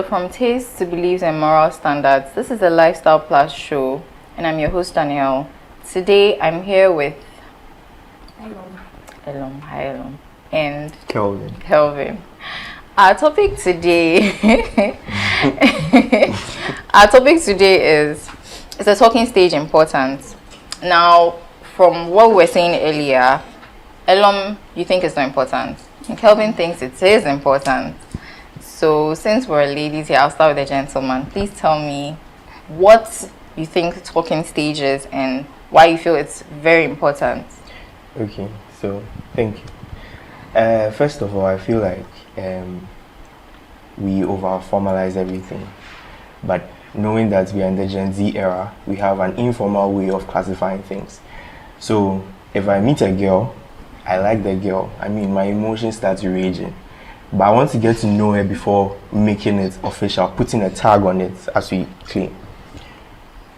So from taste to beliefs and moral standards, this is a Lifestyle Plus show, and I'm your host Danielle. Today I'm here with Elom, hi Elom, and Kelvin. Our topic today, is the talking stage importance. Now, from what we were saying earlier, Elom, you think it's not important, and Kelvin thinks it is important. So since we're ladies here, I'll start with the gentleman. Please tell me what you think talking stage is and why you feel it's very important. Okay, so thank you. First of all, I feel like we over-formalize everything. But knowing that we are in the Gen Z era, we have an informal way of classifying things. So if I meet a girl, I like the girl. I mean, my emotions start raging. But I want to get to know her before making it official, putting a tag on it, as we claim.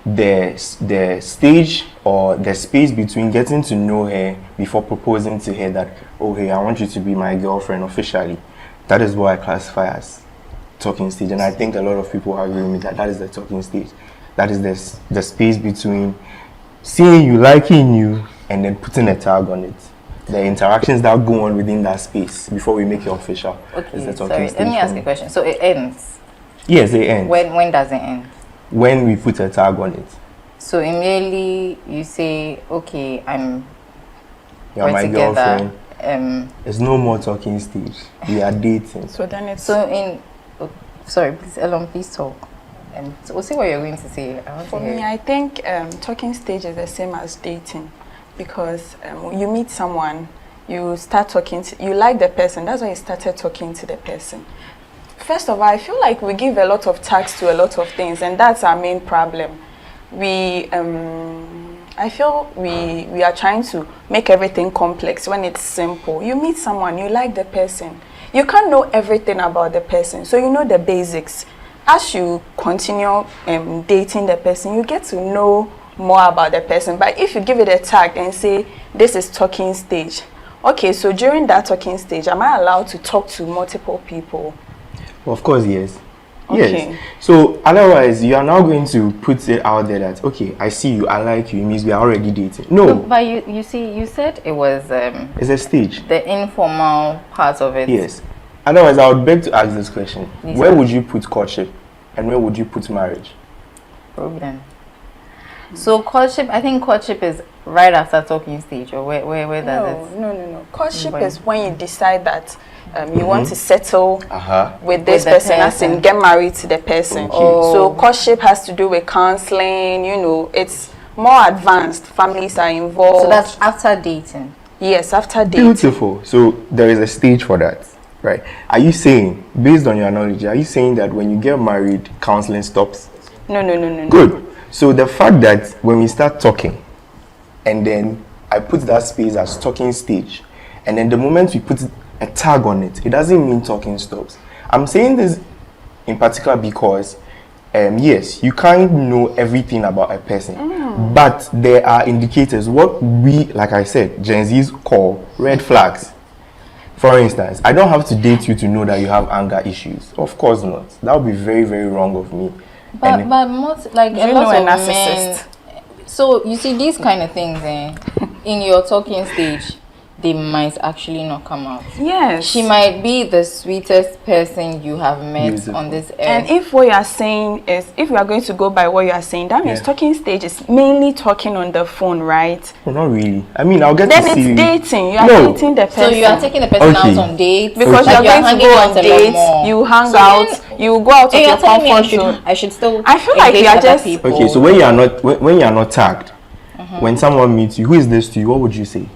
The stage or the space between getting to know her before proposing to her that, oh, hey, I want you to be my girlfriend officially, that is what I classify as talking stage. And I think a lot of people agree with me that that is the talking stage. That is the space between seeing you, liking you, and then putting a tag on it. The interactions that go on within that space before we make it official. Okay, is the talking sorry. stage. Let me ask you a question. So it ends? Yes, it ends. When does it end? When we put a tag on it. So immediately you say, okay, You're my together, girlfriend. There's no more talking stage. We are dating. So then it's... sorry, please, Elon, please talk. And we'll see what you're going to say. For me, I think talking stage is the same as dating. Because you meet someone, you start talking, you like the person, that's why you started talking to the person. First of all, I feel like we give a lot of tags to a lot of things, and that's our main problem. I feel we are trying to make everything complex when it's simple. You meet someone, you like the person. You can't know everything about the person, so you know the basics. As you continue dating the person, you get to know more about the person. But if you give it a tag and say this is talking stage, okay, so during that talking stage, am I allowed to talk to multiple people? Well, of course, yes. Okay. Yes. So otherwise, you are now going to put it out there that, okay, I see you, I like you, it means we are already dating. No. But you see, you said it was it's a stage. The informal part of it. Yes. Otherwise, I would beg to ask this question. Where would you put courtship and where would you put marriage? Problem. So courtship, I think courtship is right after talking stage, or where does it? No. Courtship is when you decide that you want to settle with this person, as in get married to the person. Okay. So courtship has to do with counseling, it's more advanced. Families are involved. So that's after dating? Yes, after dating. Beautiful. So there is a stage for that, right? Are you saying, based on your knowledge, are you saying that when you get married, counseling stops? No. Good. So the fact that when we start talking, and then I put that space as talking stage, and then the moment we put a tag on it, it doesn't mean talking stops. I'm saying this in particular because, yes, you can't know everything about a person, but there are indicators, what we, like I said, Gen Z's call red flags. For instance, I don't have to date you to know that you have anger issues. Of course not. That would be very, very wrong of me. But most, like a lot of men, so you see these kind of things in your talking stage, they might actually not come out. Yes. She might be the sweetest person you have met on this earth. And if what you are saying is, if we are going to go by what you are saying, that means talking stage is mainly talking on the phone, right? Well, not really. I mean, I'll get then to see. Then it's dating. You are dating the person. So you are taking the person out on dates. Because you are going to go on dates, you hang out, you go out of your comfort zone. I should still I feel like you are just... people. Okay, so when you are not tagged, when someone meets you, who is this to you? What would you say?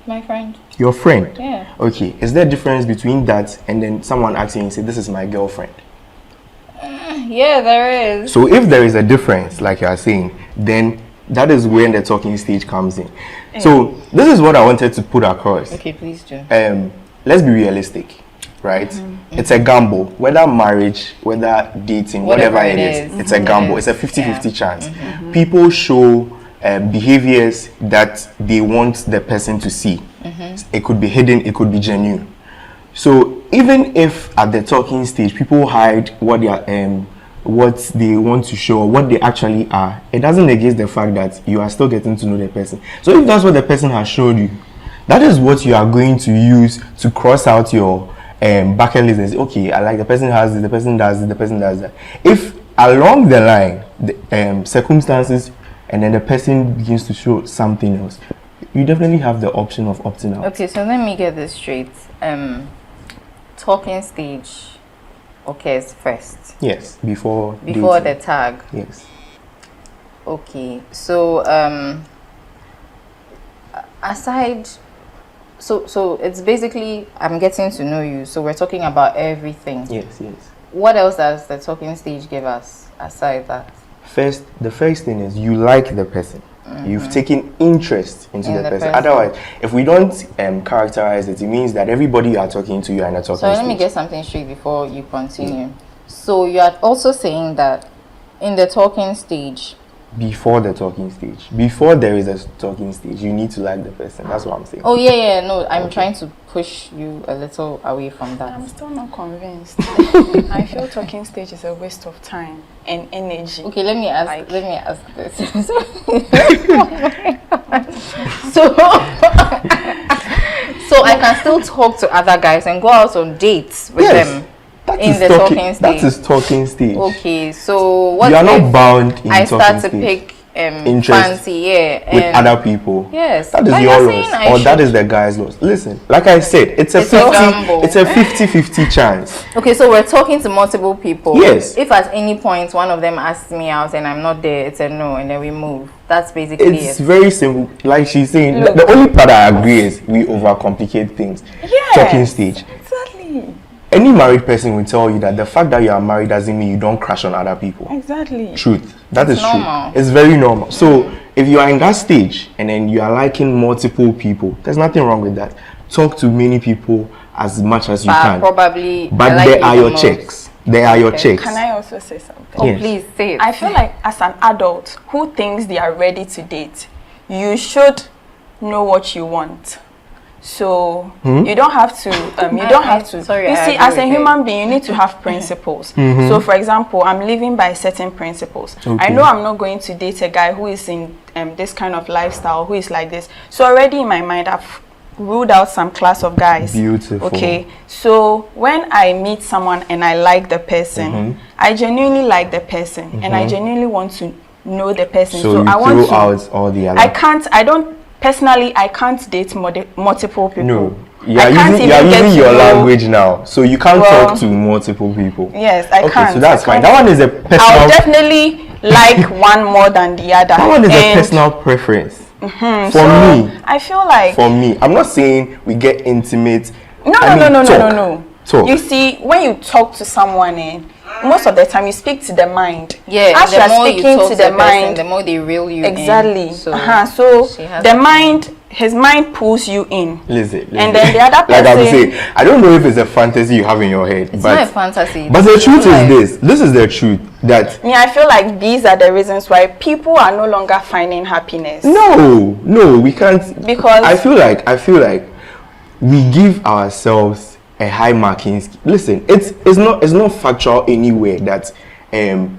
My friend. Your friend? Yeah. Okay. Is there a difference between that and then someone asking you, say, this is my girlfriend? Yeah, there is. So if there is a difference, like you are saying, then that is when the talking stage comes in. Yeah. So this is what I wanted to put across. Okay, please do. Let's be realistic, right? It's a gamble. Whether marriage, whether dating, whatever it is, it's a gamble. It's a 50-50 chance. People show behaviors that they want the person to see. It could be hidden, it could be genuine. So even if at the talking stage people hide what they are, what they want to show, what they actually are, it doesn't negate the fact that you are still getting to know the person. So if that's what the person has showed you, that is what you are going to use to cross out your bucket list and say, okay, I like the person has this, the person does this, the person does that. If along the line, the circumstances, and then the person begins to show something else, you definitely have the option of opting out. Okay, so let me get this straight. Talking stage occurs first. Yes, before the dating. tag. Yes. Okay, so aside, so it's basically I'm getting to know you. So we're talking about everything. Yes, yes. What else does the talking stage give us aside that? The first thing is you like the person. You've taken interest into the person. Otherwise, if we don't characterize it, it means that everybody you are talking to, you are in a talking So let stage. me get something straight before you continue. So you are also saying that in the talking stage, Before the talking stage, before there is a talking stage, you need to like the person. That's what I'm saying. oh yeah, no, I'm trying to push you a little away from that. I'm still not convinced. I feel talking stage is a waste of time and energy. Okay, let me ask. Like- Let me ask this. so, so I can still talk to other guys and go out on dates with them That in is the talking stage. That is talking stage. Okay, so what You are if not bound in I talking start to stage pick Interest fancy, yeah, with and other people. yes, That is like your you're saying loss, I or that should- is the guy's loss. Listen, like I said, it's a It's a 50, gamble. it's a 50-50 chance. Okay, so we're talking to multiple people. Yes. If at any point one of them asks me out and I'm not there, it's a no, and then we move. That's basically It's it. very simple. Like she's saying, Look. the only part I agree is we overcomplicate things. Yes. Talking stage. Exactly. Any married person will tell you that the fact that you are married doesn't mean you don't crush on other people. Exactly. Truth. That is normal. true. It's very normal. So if you are in that stage and then you are liking multiple people, there's nothing wrong with that. Talk to many people as much as you But can. probably. But I like there you are the your most. checks. There are your Okay. checks. Can I also say something? Oh, Yes. please say it. I feel like as an adult who thinks they are ready to date, you should know what you want. So you don't have to. You don't have to. sorry, you I see, agree as a with you. human being, you need to have principles. So, for example, I'm living by certain principles. Okay. I know I'm not going to date a guy who is in this kind of lifestyle, who is like this. So already in my mind, I've ruled out some class of guys. Beautiful. Okay. So when I meet someone and I like the person, I genuinely like the person, and I genuinely want to know the person. So you I want throw to. out all the other. I don't personally. I can't date multiple people. No. You I are can't using, you are even get using to your know- language now. So you can't Well, talk to multiple people. Yes, I Okay, can't. so that's I fine. can't. That one is a I'll personal. definitely like one more than the other. That one is a And, personal preference. For so me. I feel like For me, I'm not saying we get intimate. no, I mean, no. talk. Talk. You see, when you talk to someone, most of the time you speak to the mind. Yeah, as the you are more you speaking talk to to the the person, mind, the more they reel you exactly. in. So, So she has the a- mind, his mind pulls you in. Listen. And then the other like I'm person- saying, I don't know if it's a fantasy you have in your head, it's but not a fantasy. but the it's truth real life. is this is the truth that Me, I feel like these are the reasons why people are no longer finding happiness. no, we can't. Because- I feel like we give ourselves a high marking. Listen, it's not factual anywhere that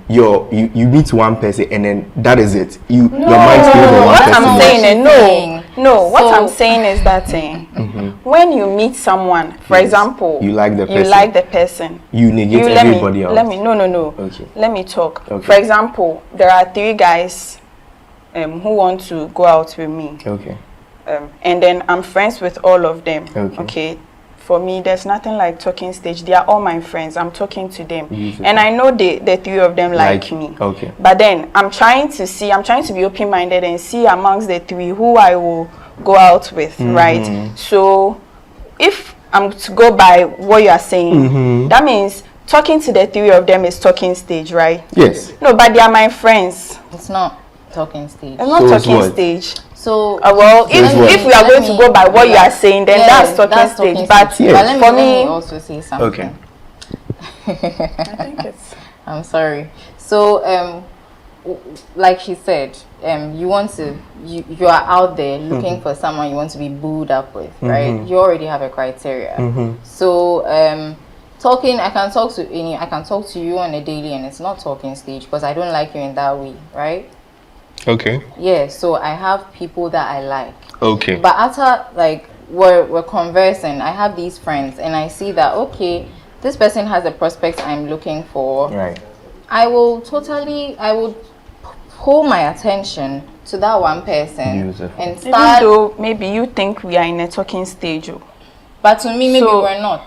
you meet one person and then that is it. Your mind stays on one What person. I'm saying is what So- I'm saying is that when you meet someone, for Yes. example, You like the you person. like the person. You negate let everybody me, else. Let me no. Okay. Let me talk. Okay. For example, there are 3 guys who want to go out with me, Okay. and then I'm friends with all of them. Okay. For me, there's nothing like talking stage. They are all my friends. I'm talking to them, Beautiful. and I know the 3 of them like me. Okay. But then I'm trying to be open-minded and see amongst the 3 who I will go out with, right? So if I'm to go by what you are saying, that means talking to the 3 of them is talking stage, right? Yes. No, but they are my friends. It's not talking stage. It's not So it's talking what? stage. So Well, it's what? if we are going to go by what you are saying, then that's talking stage. But Yes. But let for me me, also say something. Okay. I think it's I'm sorry. So like she said, you want to, you are out there looking for someone you want to be booed up with, right? You already have a criteria. So talking, I can talk to you on a daily, and it's not talking stage because I don't like you in that way, right? Okay. Yeah, so I have people that I like. Okay. But after, like, we're conversing, I have these friends, and I see that, okay, this person has the prospects I'm looking for. Right. I would pull my attention to that one person. Beautiful. And Even start. though maybe you think we are in a talking stage. But to me, maybe So- we're not.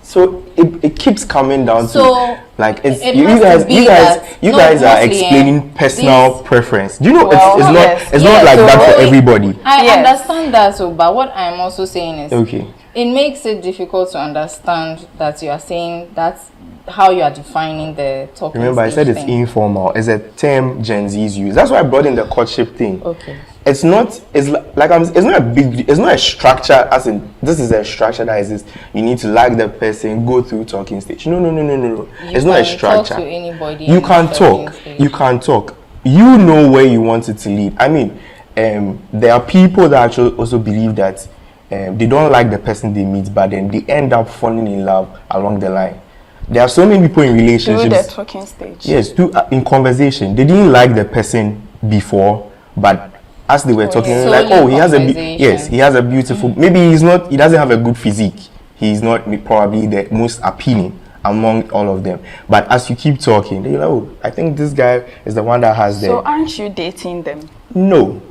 So it keeps coming down So, to like it's it you has to guys be you guys that- you no, guys are mostly, explaining personal these- preference. Do you know Well, it's yes. not like so that for wait, everybody. I Yes. understand that, so but what I'm also saying is, Okay. it makes it difficult to understand that you are saying that's how you are defining the talking Remember, I stage said it's thing. informal. It's a term Gen Zs use. That's why I brought in the courtship thing. Okay. It's not. It's like it's not a big. It's not a structure. As in, this is a structure that exists. You need to like the person, go through talking stage. No. It's not a structure. Talk to anybody. You in can the talking talk. stage. You can talk. You know where you want it to lead. I mean, there are people that actually also believe that they don't like the person they meet, but then they end up falling in love along the line. There are so many people in Through relationships. the talking stage. Yes, in conversation, they didn't like the person before, but as they were talking, yeah. like, Solely oh, he has conversation. he has a beautiful. Maybe he doesn't have a good physique. He's not probably the most appealing among all of them. But as you keep talking, you're like, oh, I think this guy is the one that has So the. aren't you dating them? No,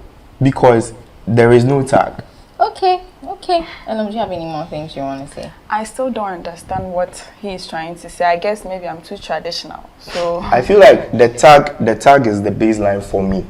because there is no tag. Okay. And do you have any more things you want to say? I still don't understand what he is trying to say. I guess maybe I'm too traditional. So I feel like the tag is the baseline for me.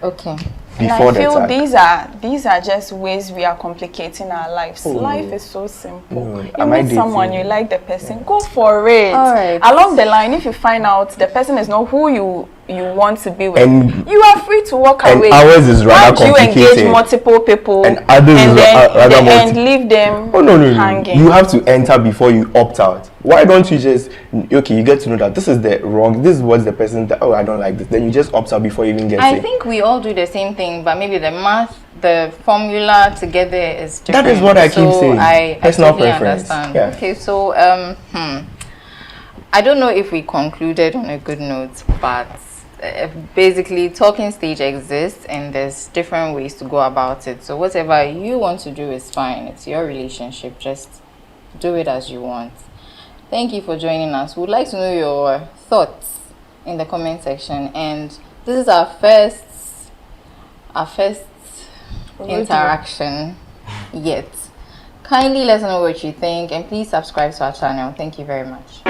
Okay. and Before I the feel tag. these are just ways we are complicating our lives. Oh. Life is so simple. No. You Am I meet someone, dating? you like the person, go for it. All right. Along the line, if you find out the person is not who you want to be with, And- you are free to walk and away. ours is rather Why do you engage complicated. multiple people And others is and then rather in the end multi- leave them Oh no. hanging? You have to enter before you opt out. Why don't you just okay? You get to know that this is the wrong. This is what the person that I don't like this. Then you just opt out before you even get I it. think we all do the same thing, but maybe the math, the formula together is different. That is what I keep So saying. I Personal totally preference. understand. Yeah. Okay, so I don't know if we concluded on a good note, but basically talking stage exists and there's different ways to go about it. So whatever you want to do is fine. It's your relationship. Just do it as you want. Thank you for joining us. We'd like to know your thoughts in the comment section. And this is our first interaction yet. Kindly let us know what you think and please subscribe to our channel. Thank you very much.